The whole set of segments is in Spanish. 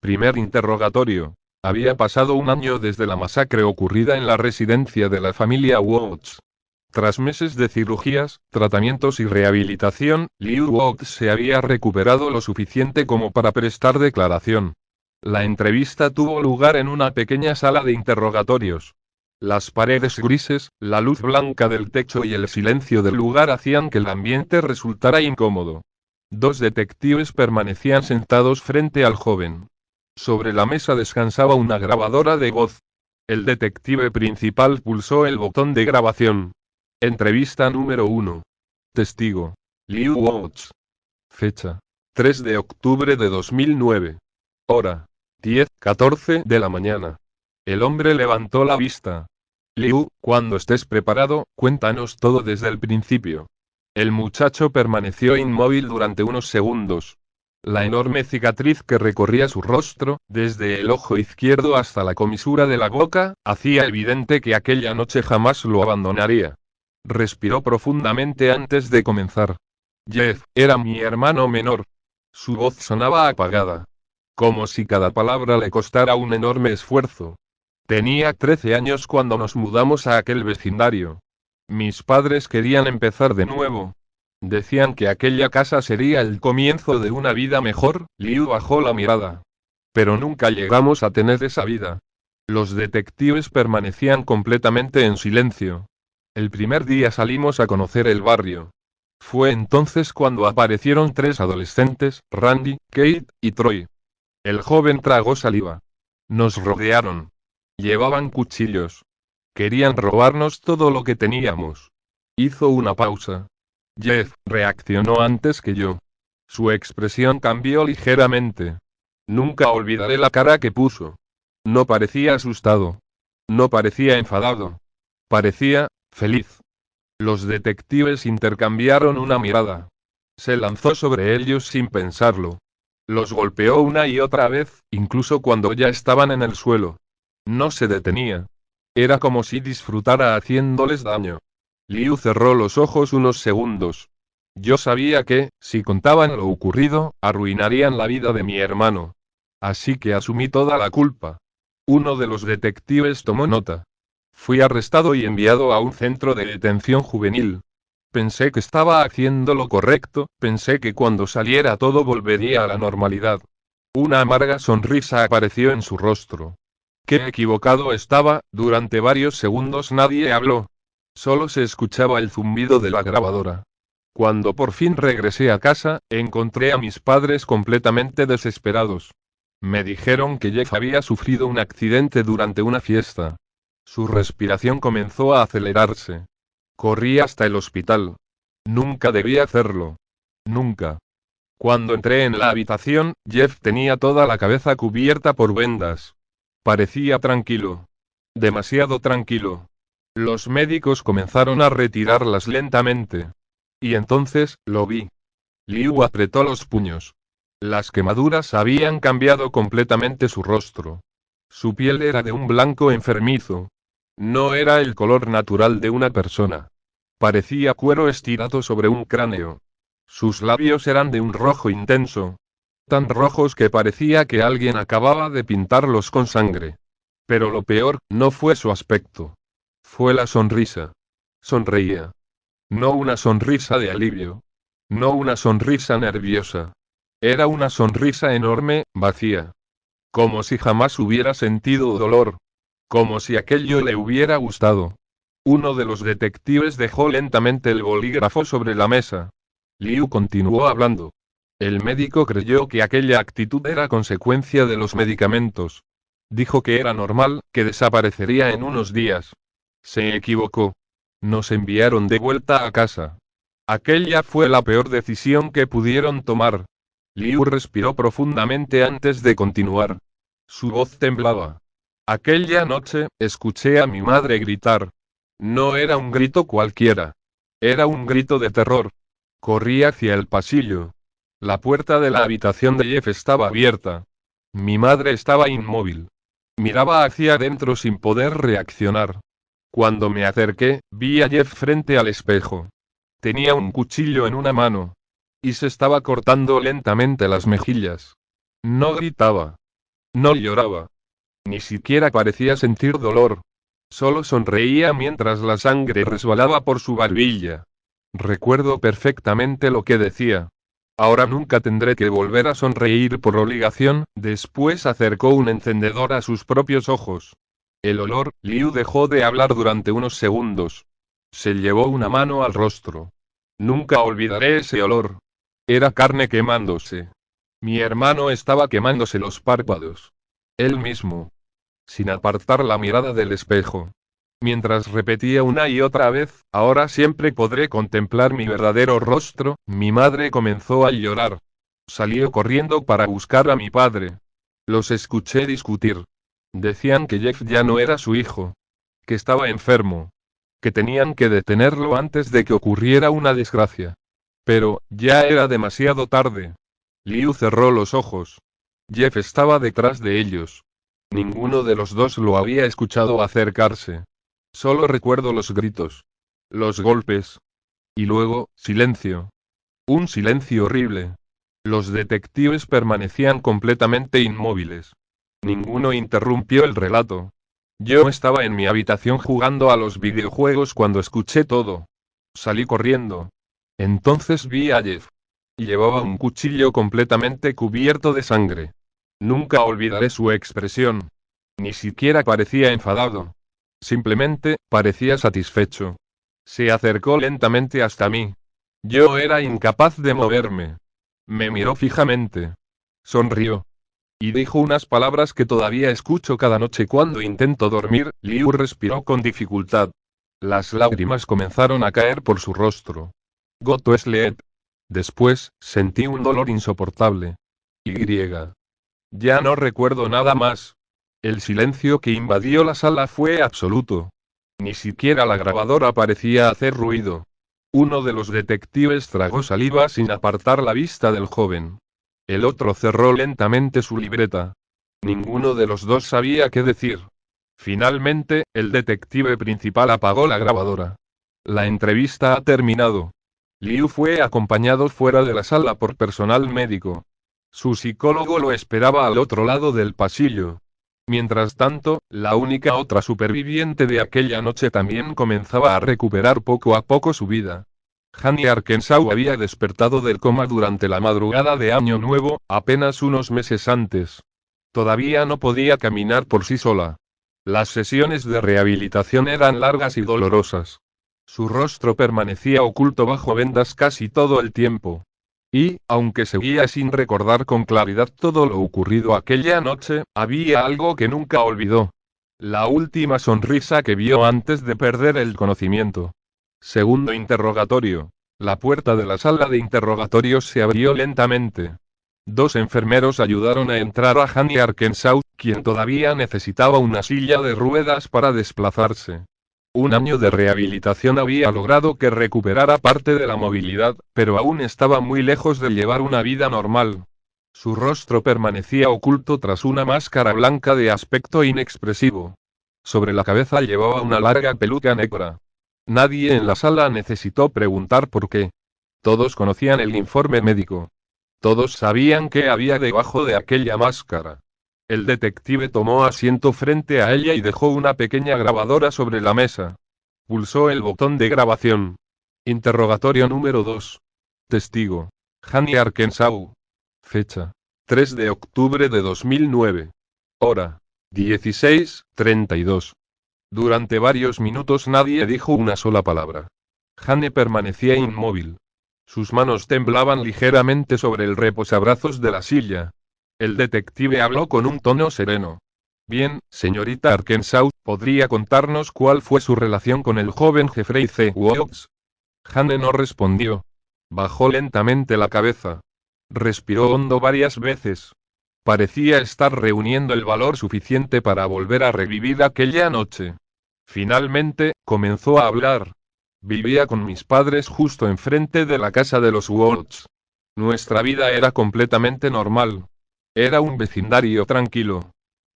Primer interrogatorio. Había pasado un año desde la masacre ocurrida en la residencia de la familia Watts. Tras meses de cirugías, tratamientos y rehabilitación, Liu Watts se había recuperado lo suficiente como para prestar declaración. La entrevista tuvo lugar en una pequeña sala de interrogatorios. Las paredes grises, la luz blanca del techo y el silencio del lugar hacían que el ambiente resultara incómodo. Dos detectives permanecían sentados frente al joven. Sobre la mesa descansaba una grabadora de voz. El detective principal pulsó el botón de grabación. Entrevista número 1. Testigo. Liu Watts. Fecha. 3 de octubre de 2009. Hora. 10:14 de la mañana. El hombre levantó la vista. Liu, cuando estés preparado, cuéntanos todo desde el principio. El muchacho permaneció inmóvil durante unos segundos. La enorme cicatriz que recorría su rostro, desde el ojo izquierdo hasta la comisura de la boca, hacía evidente que aquella noche jamás lo abandonaría. Respiró profundamente antes de comenzar. Jeff, era mi hermano menor. Su voz sonaba apagada. Como si cada palabra le costara un enorme esfuerzo. Tenía 13 años cuando nos mudamos a aquel vecindario. Mis padres querían empezar de nuevo. Decían que aquella casa sería el comienzo de una vida mejor. Liu bajó la mirada. Pero nunca llegamos a tener esa vida. Los detectives permanecían completamente en silencio. El primer día salimos a conocer el barrio. Fue entonces cuando aparecieron tres adolescentes, Randy, Kate y Troy. El joven tragó saliva. Nos rodearon. Llevaban cuchillos. Querían robarnos todo lo que teníamos. Hizo una pausa. Jeff reaccionó antes que yo. Su expresión cambió ligeramente. Nunca olvidaré la cara que puso. No parecía asustado. No parecía enfadado. Parecía feliz. Los detectives intercambiaron una mirada. Se lanzó sobre ellos sin pensarlo. Los golpeó una y otra vez, incluso cuando ya estaban en el suelo. No se detenía. Era como si disfrutara haciéndoles daño. Liu cerró los ojos unos segundos. Yo sabía que, si contaban lo ocurrido, arruinarían la vida de mi hermano. Así que asumí toda la culpa. Uno de los detectives tomó nota. Fui arrestado y enviado a un centro de detención juvenil. Pensé que estaba haciendo lo correcto, pensé que cuando saliera todo volvería a la normalidad. Una amarga sonrisa apareció en su rostro. Qué equivocado estaba, durante varios segundos nadie habló. Solo se escuchaba el zumbido de la grabadora. Cuando por fin regresé a casa, encontré a mis padres completamente desesperados. Me dijeron que Jeff había sufrido un accidente durante una fiesta. Su respiración comenzó a acelerarse. Corrí hasta el hospital. Nunca debía hacerlo. Nunca. Cuando entré en la habitación, Jeff tenía toda la cabeza cubierta por vendas. Parecía tranquilo. Demasiado tranquilo. Los médicos comenzaron a retirarlas lentamente. Y entonces, lo vi. Liu apretó los puños. Las quemaduras habían cambiado completamente su rostro. Su piel era de un blanco enfermizo. No era el color natural de una persona. Parecía cuero estirado sobre un cráneo. Sus labios eran de un rojo intenso. Tan rojos que parecía que alguien acababa de pintarlos con sangre. Pero lo peor, no fue su aspecto. Fue la sonrisa. Sonreía. No una sonrisa de alivio. No una sonrisa nerviosa. Era una sonrisa enorme, vacía. Como si jamás hubiera sentido dolor. Como si aquello le hubiera gustado. Uno de los detectives dejó lentamente el bolígrafo sobre la mesa. Liu continuó hablando. El médico creyó que aquella actitud era consecuencia de los medicamentos. Dijo que era normal, que desaparecería en unos días. Se equivocó. Nos enviaron de vuelta a casa. Aquella fue la peor decisión que pudieron tomar. Liu respiró profundamente antes de continuar. Su voz temblaba. Aquella noche, escuché a mi madre gritar. No era un grito cualquiera. Era un grito de terror. Corrí hacia el pasillo. La puerta de la habitación de Jeff estaba abierta. Mi madre estaba inmóvil. Miraba hacia adentro sin poder reaccionar. Cuando me acerqué, vi a Jeff frente al espejo. Tenía un cuchillo en una mano. Y se estaba cortando lentamente las mejillas. No gritaba. No lloraba. Ni siquiera parecía sentir dolor. Solo sonreía mientras la sangre resbalaba por su barbilla. Recuerdo perfectamente lo que decía. Ahora nunca tendré que volver a sonreír por obligación. Después acercó un encendedor a sus propios ojos. El olor. Liu dejó de hablar durante unos segundos. Se llevó una mano al rostro. Nunca olvidaré ese olor. Era carne quemándose. Mi hermano estaba quemándose los párpados. Él mismo. Sin apartar la mirada del espejo. Mientras repetía una y otra vez, ahora siempre podré contemplar mi verdadero rostro, mi madre comenzó a llorar. Salió corriendo para buscar a mi padre. Los escuché discutir. Decían que Jeff ya no era su hijo. Que estaba enfermo. Que tenían que detenerlo antes de que ocurriera una desgracia. Pero, ya era demasiado tarde. Liu cerró los ojos. Jeff estaba detrás de ellos. Ninguno de los dos lo había escuchado acercarse. Solo recuerdo los gritos. Los golpes. Y luego, silencio. Un silencio horrible. Los detectives permanecían completamente inmóviles. Ninguno interrumpió el relato. Yo estaba en mi habitación jugando a los videojuegos cuando escuché todo. Salí corriendo. Entonces vi a Jeff. Llevaba un cuchillo completamente cubierto de sangre. Nunca olvidaré su expresión. Ni siquiera parecía enfadado. Simplemente, parecía satisfecho. Se acercó lentamente hasta mí. Yo era incapaz de moverme. Me miró fijamente. Sonrió. Y dijo unas palabras que todavía escucho cada noche cuando intento dormir. Liu respiró con dificultad. Las lágrimas comenzaron a caer por su rostro. Go to sleep. Después, sentí un dolor insoportable. Y. Ya no recuerdo nada más. El silencio que invadió la sala fue absoluto. Ni siquiera la grabadora parecía hacer ruido. Uno de los detectives tragó saliva sin apartar la vista del joven. El otro cerró lentamente su libreta. Ninguno de los dos sabía qué decir. Finalmente, el detective principal apagó la grabadora. La entrevista ha terminado. Liu fue acompañado fuera de la sala por personal médico. Su psicólogo lo esperaba al otro lado del pasillo. Mientras tanto, la única otra superviviente de aquella noche también comenzaba a recuperar poco a poco su vida. Hanny Arkansas había despertado del coma durante la madrugada de Año Nuevo, apenas unos meses antes. Todavía no podía caminar por sí sola. Las sesiones de rehabilitación eran largas y dolorosas. Su rostro permanecía oculto bajo vendas casi todo el tiempo. Y, aunque seguía sin recordar con claridad todo lo ocurrido aquella noche, había algo que nunca olvidó. La última sonrisa que vio antes de perder el conocimiento. Segundo interrogatorio. La puerta de la sala de interrogatorios se abrió lentamente. Dos enfermeros ayudaron a entrar a Hanny Arkansas, quien todavía necesitaba una silla de ruedas para desplazarse. Un año de rehabilitación había logrado que recuperara parte de la movilidad, pero aún estaba muy lejos de llevar una vida normal. Su rostro permanecía oculto tras una máscara blanca de aspecto inexpresivo. Sobre la cabeza llevaba una larga peluca negra. Nadie en la sala necesitó preguntar por qué. Todos conocían el informe médico. Todos sabían qué había debajo de aquella máscara. El detective tomó asiento frente a ella y dejó una pequeña grabadora sobre la mesa. Pulsó el botón de grabación. Interrogatorio número 2. Testigo. Hanny Arkansas. Fecha. 3 de octubre de 2009. Hora. 16:32. Durante varios minutos nadie dijo una sola palabra. Hanny permanecía inmóvil. Sus manos temblaban ligeramente sobre el reposabrazos de la silla. El detective habló con un tono sereno. Bien, señorita Arkansas, ¿podría contarnos cuál fue su relación con el joven Jeffrey C. Woods? Hanny no respondió. Bajó lentamente la cabeza. Respiró hondo varias veces. Parecía estar reuniendo el valor suficiente para volver a revivir aquella noche. Finalmente, comenzó a hablar. Vivía con mis padres justo enfrente de la casa de los Woods. Nuestra vida era completamente normal. Era un vecindario tranquilo.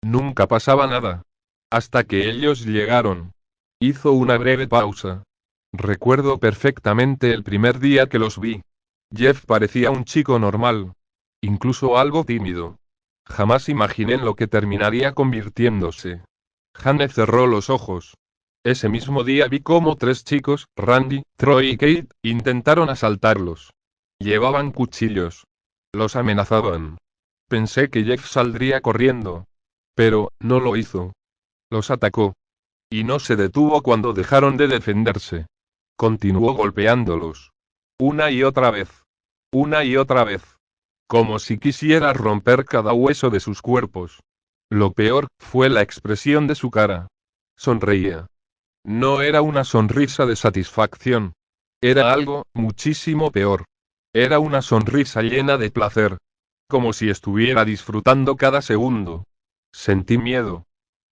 Nunca pasaba nada. Hasta que ellos llegaron. Hizo una breve pausa. Recuerdo perfectamente el primer día que los vi. Jeff parecía un chico normal. Incluso algo tímido. Jamás imaginé en lo que terminaría convirtiéndose. Jane cerró los ojos. Ese mismo día vi cómo 3 chicos, Randy, Troy y Kate, intentaron asaltarlos. Llevaban cuchillos. Los amenazaban. Pensé que Jeff saldría corriendo. Pero, no lo hizo. Los atacó. Y no se detuvo cuando dejaron de defenderse. Continuó golpeándolos. Una y otra vez. Una y otra vez. Como si quisiera romper cada hueso de sus cuerpos. Lo peor, fue la expresión de su cara. Sonreía. No era una sonrisa de satisfacción. Era algo, muchísimo peor. Era una sonrisa llena de placer. Como si estuviera disfrutando cada segundo. Sentí miedo.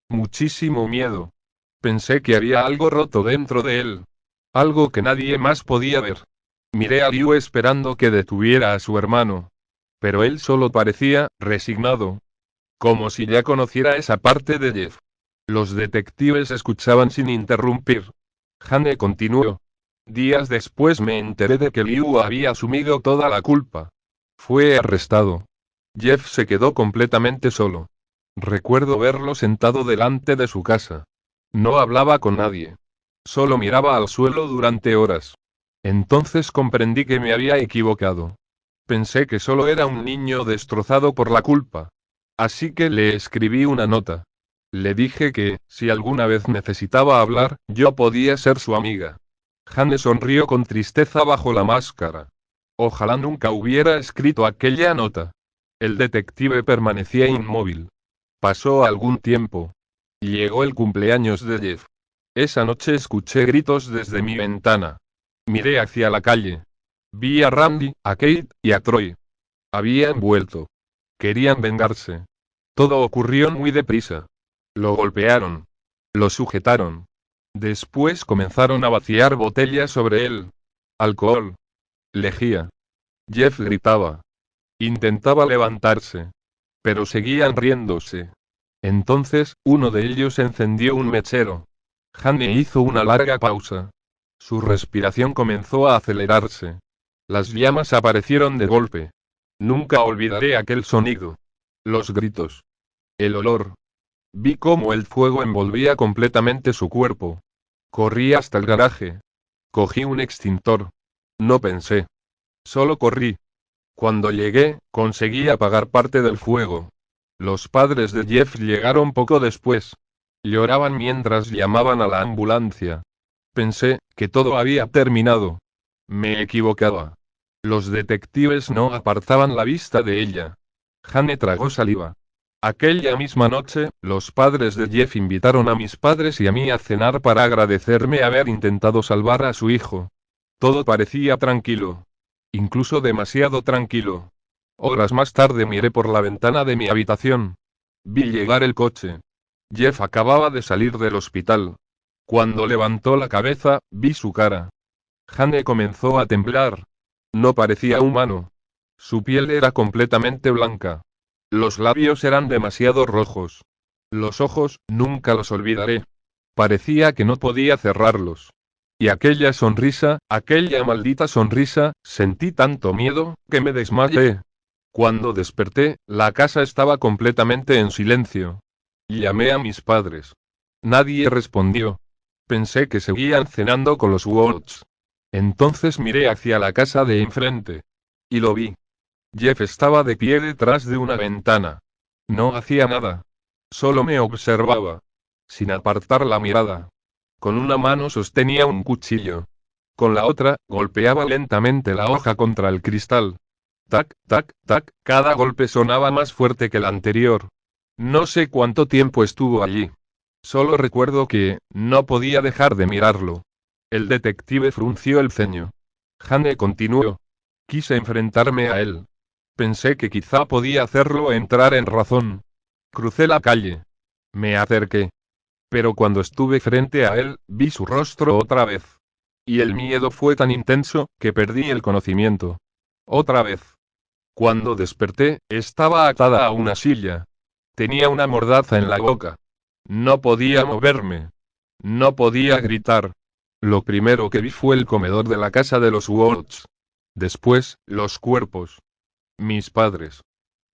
Muchísimo miedo. Pensé que había algo roto dentro de él. Algo que nadie más podía ver. Miré a Liu esperando que detuviera a su hermano. Pero él solo parecía, resignado. Como si ya conociera esa parte de Jeff. Los detectives escuchaban sin interrumpir. Jane continuó. Días después me enteré de que Liu había asumido toda la culpa. Fue arrestado. Jeff se quedó completamente solo. Recuerdo verlo sentado delante de su casa. No hablaba con nadie. Solo miraba al suelo durante horas. Entonces comprendí que me había equivocado. Pensé que solo era un niño destrozado por la culpa. Así que le escribí una nota. Le dije que, si alguna vez necesitaba hablar, yo podía ser su amiga. Jane sonrió con tristeza bajo la máscara. Ojalá nunca hubiera escrito aquella nota. El detective permanecía inmóvil. Pasó algún tiempo. Llegó el cumpleaños de Jeff. Esa noche escuché gritos desde mi ventana. Miré hacia la calle. Vi a Randy, a Kate, y a Troy. Habían vuelto. Querían vengarse. Todo ocurrió muy deprisa. Lo golpearon. Lo sujetaron. Después comenzaron a vaciar botellas sobre él. Alcohol. Lejía. Jeff gritaba. Intentaba levantarse. Pero seguían riéndose. Entonces, uno de ellos encendió un mechero. Jane hizo una larga pausa. Su respiración comenzó a acelerarse. Las llamas aparecieron de golpe. Nunca olvidaré aquel sonido. Los gritos. El olor. Vi cómo el fuego envolvía completamente su cuerpo. Corrí hasta el garaje. Cogí un extintor. No pensé. Solo corrí. Cuando llegué, conseguí apagar parte del fuego. Los padres de Jeff llegaron poco después. Lloraban mientras llamaban a la ambulancia. Pensé que todo había terminado. Me equivocaba. Los detectives no apartaban la vista de ella. Jane tragó saliva. Aquella misma noche, los padres de Jeff invitaron a mis padres y a mí a cenar para agradecerme haber intentado salvar a su hijo. Todo parecía tranquilo. Incluso demasiado tranquilo. Horas más tarde miré por la ventana de mi habitación. Vi llegar el coche. Jeff acababa de salir del hospital. Cuando levantó la cabeza, vi su cara. Jane comenzó a temblar. No parecía humano. Su piel era completamente blanca. Los labios eran demasiado rojos. Los ojos, nunca los olvidaré. Parecía que no podía cerrarlos. Y aquella sonrisa, aquella maldita sonrisa, sentí tanto miedo, que me desmayé. Cuando desperté, la casa estaba completamente en silencio. Llamé a mis padres. Nadie respondió. Pensé que seguían cenando con los Watts. Entonces miré hacia la casa de enfrente. Y lo vi. Jeff estaba de pie detrás de una ventana. No hacía nada. Solo me observaba. Sin apartar la mirada. Con una mano sostenía un cuchillo. Con la otra, golpeaba lentamente la hoja contra el cristal. Tac, tac, tac, cada golpe sonaba más fuerte que el anterior. No sé cuánto tiempo estuvo allí. Solo recuerdo que, no podía dejar de mirarlo. El detective frunció el ceño. Jane continuó. Quise enfrentarme a él. Pensé que quizá podía hacerlo entrar en razón. Crucé la calle. Me acerqué. Pero cuando estuve frente a él, vi su rostro otra vez. Y el miedo fue tan intenso, que perdí el conocimiento. Otra vez. Cuando desperté, estaba atada a una silla. Tenía una mordaza en la boca. No podía moverme. No podía gritar. Lo primero que vi fue el comedor de la casa de los Watts. Después, los cuerpos. Mis padres.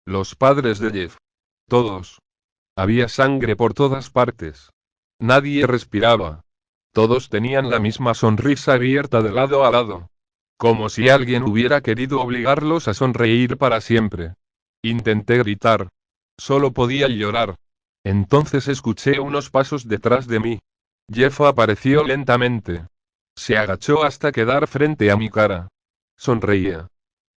Los padres de Jeff. Todos. Había sangre por todas partes. Nadie respiraba. Todos tenían la misma sonrisa abierta de lado a lado. Como si alguien hubiera querido obligarlos a sonreír para siempre. Intenté gritar. Solo podía llorar. Entonces escuché unos pasos detrás de mí. Jeff apareció lentamente. Se agachó hasta quedar frente a mi cara. Sonreía.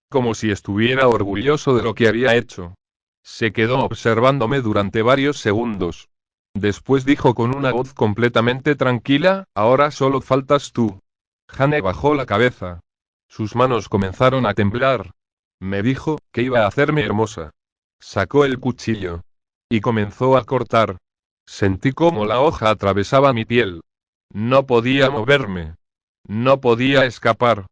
Como si estuviera orgulloso de lo que había hecho. Se quedó observándome durante varios segundos. Después dijo con una voz completamente tranquila, ahora solo faltas tú. Jane bajó la cabeza. Sus manos comenzaron a temblar. Me dijo que iba a hacerme hermosa. Sacó el cuchillo. Y comenzó a cortar. Sentí como la hoja atravesaba mi piel. No podía moverme. No podía escapar.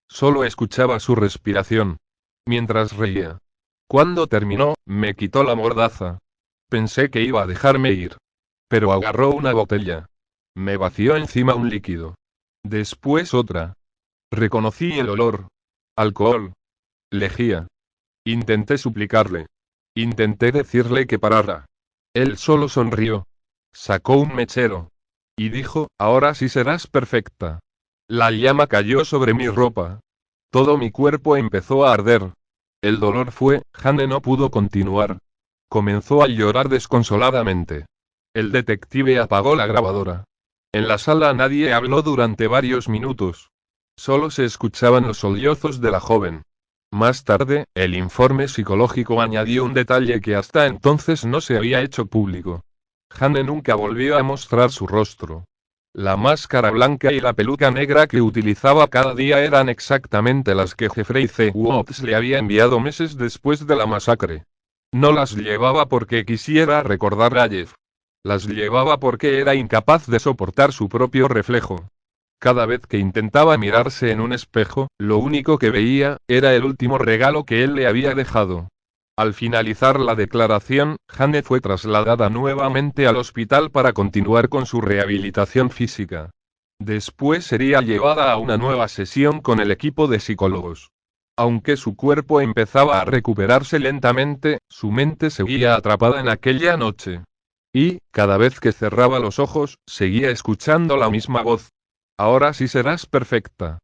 Solo escuchaba su respiración. Mientras reía. Cuando terminó, me quitó la mordaza. Pensé que iba a dejarme ir. Pero agarró una botella. Me vació encima un líquido. Después otra. Reconocí el olor. Alcohol. Lejía. Intenté suplicarle. Intenté decirle que parara. Él solo sonrió. Sacó un mechero. Y dijo, ahora sí serás perfecta. La llama cayó sobre mi ropa. Todo mi cuerpo empezó a arder. El dolor fue, Jane no pudo continuar. Comenzó a llorar desconsoladamente. El detective apagó la grabadora. En la sala nadie habló durante varios minutos. Solo se escuchaban los sollozos de la joven. Más tarde, el informe psicológico añadió un detalle que hasta entonces no se había hecho público. Jane nunca volvió a mostrar su rostro. La máscara blanca y la peluca negra que utilizaba cada día eran exactamente las que Jeffrey C. Watts le había enviado meses después de la masacre. No las llevaba porque quisiera recordar a Jeff. Las llevaba porque era incapaz de soportar su propio reflejo. Cada vez que intentaba mirarse en un espejo, lo único que veía, era el último regalo que él le había dejado. Al finalizar la declaración, Jane fue trasladada nuevamente al hospital para continuar con su rehabilitación física. Después sería llevada a una nueva sesión con el equipo de psicólogos. Aunque su cuerpo empezaba a recuperarse lentamente, su mente seguía atrapada en aquella noche. Y, cada vez que cerraba los ojos, seguía escuchando la misma voz. Ahora sí serás perfecta.